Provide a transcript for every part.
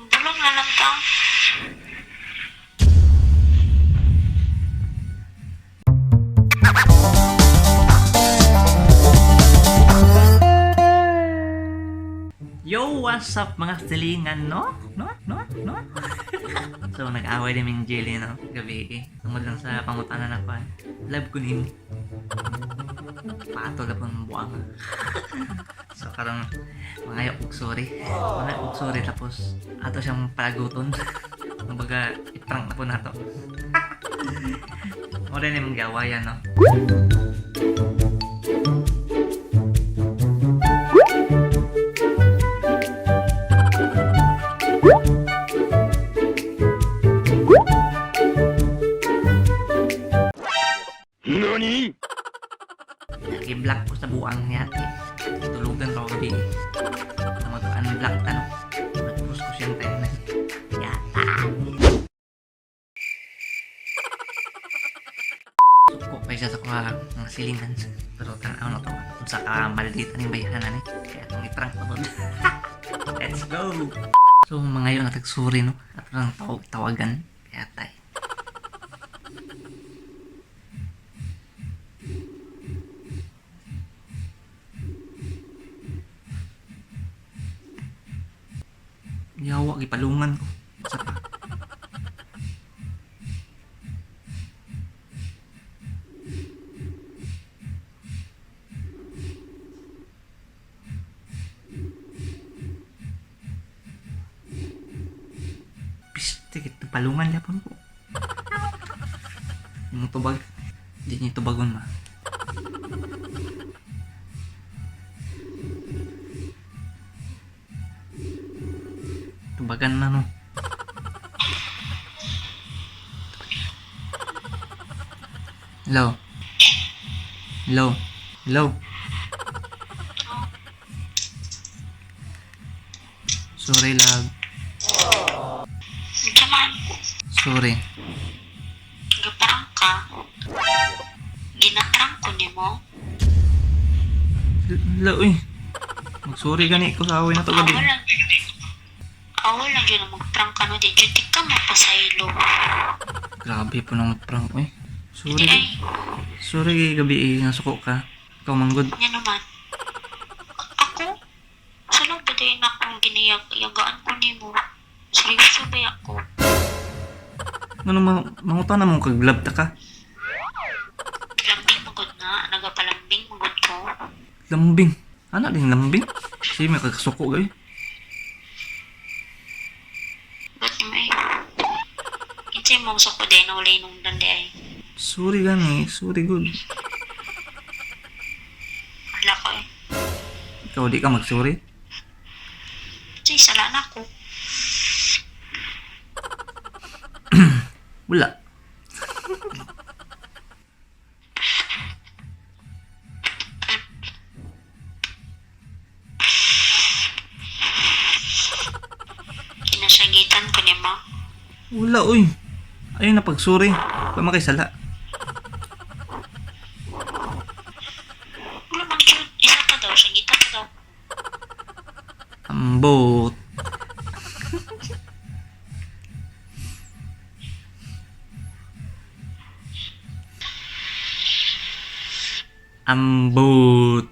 Bulong na lang ta. Yo, what's up mga silingan, no? No? So, nag-away din yung Jelly, no? Gabi eh. Tungkol lang sa pangutanan na pa. Love ko nimo. Pato na pang buwang. So, karang mga og sorry. Mga og sorry tapos ato siyang palaguton. Kumbaga, iprank na po nato. O rin yung gawayan, no? NANI?! Nag-block ko sa buwang niya ate. Tulugan ko gabi. Mag-unblock ano. Nag-post ko siyang time na. Yata. Suko pa siya sa kuha ng silingan. Pero tanaw na to. Kung sa maldita ng bayanan eh. Kaya itong iprank ko doon. Let's go! So mga yun natagsuri no. At lang tawagan. Kaya tayo. Yawa, gipalungan ko. Sa pa. Piste, palungan niya po ko. Yung tubag. Hindi niya tubagon ma. Tubagan na no. Hello. Hello. Hello. Sorry love. Jaman, Sorry. gaparang ka. Ginatrang ko ni mo. Hello uy. Mag-sorry gani ko sa away na to gabi. Awal lang yun na mag-prank ka no. Di ka mapasaylo. Grabe po nang prank eh. Hindi ay, Sorry gabi eh. Nasuko ka. Ikaw manggod. yan naman. Ako? Saan ba din akong giniyagaan ko ni mo? Seryoso ba ako? Ano mangutan na mong kag-love ta ka? Lambing magod na. Nagapalambing magod ko. Lambing. Ano din lambing? Sige may kagsuko gay. Ba't ni may? Kinsay mong suko din na ulay nung dandi ay. Sorry gani. Sorry good. Wala ko eh. Ikaw di ka mag-sorry? Kasi sala na ako. Wala. Kinasagitan ko ni mo. Wala uy. Ayun na pag-sorry. Pa makisala. Wala man yun. Isa pa daw. Sagitan pa daw. Ambot. Ambot.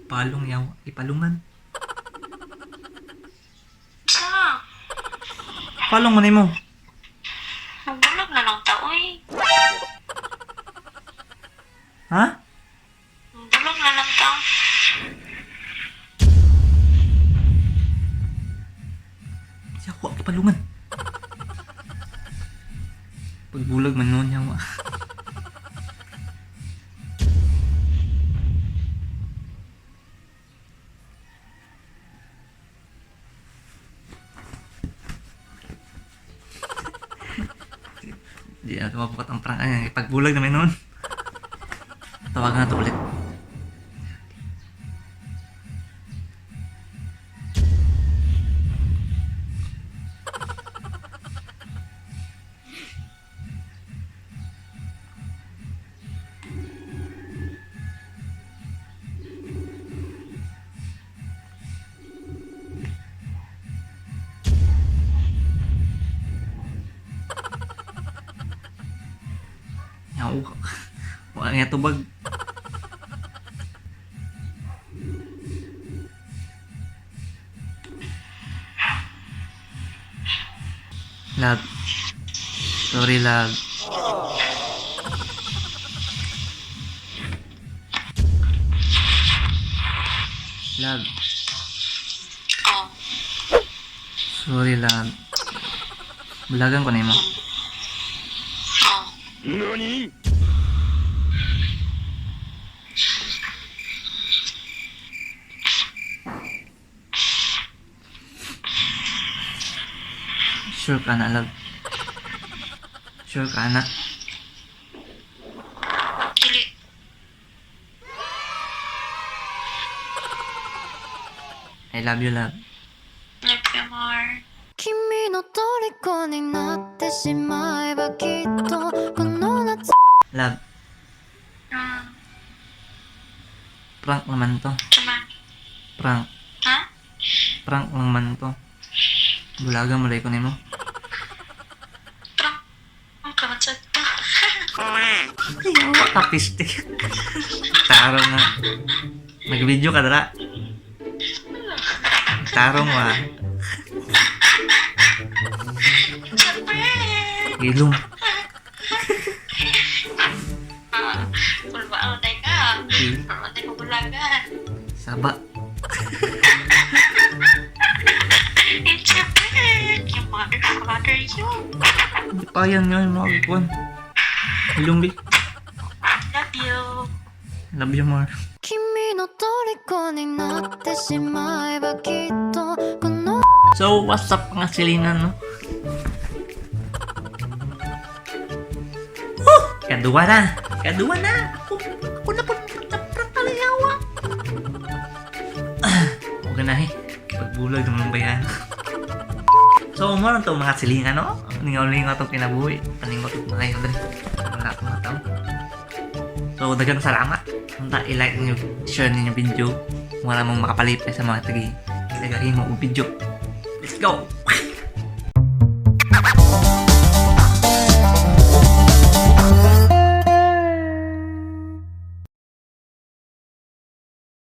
Palong yaw. Ipalungan. Sa? Palong man mo. Magbulag na lang tao eh. Ha? Magbulag na lang tao. Yawa. Ipalungan. Pagbulag man nun yawa. Di na tumabukat ang prank. Ay, pagbulag naman nun. Tawagan na to ulit. Ako, wala nga tubag. Lag. Sorry, lag. Lag. Oh, Sorry, lag. Bulagan ko na mo. oh. Sure ka na, lag. Sure ka na. Dili. I love you, lag. Love you more. 君の虜になってしまえばきっとこの夏 Lag. Hmm, Prank naman to. cuman. Prank. Ha? Prank naman to. Bulagan mo ko nimo. Trump. Ang kamatsak to. Ayaw, kapistik. Tarong nga. Nag-video ka dara. Tarong wa. Siyempre. Ilong. Pulbaan na ka. Pulbaan na ka bulagan. Saba. It's a bird. Your mother, father, you. Hindi pa yan nga yung mga kikuan. Ilong bi. Love you. Love you more. 君の虜になってしまえばきっとこの So, what's up mga silingan, no? Kadua na! Kadua na! Ako na po pagpapalayawa! Huwag na eh. Pagbulag ng bayan. So, mo to mga silingan, no? Ningaw-lingaw itong kinabuhi. Paningot ito na kayo dali. Wala akong mataw. So, dagang salamat. Punta, i-like nyo, share ninyo video. Wala mong makapalipay sa mga tagi. Ilagahin mo ang video. Let's go!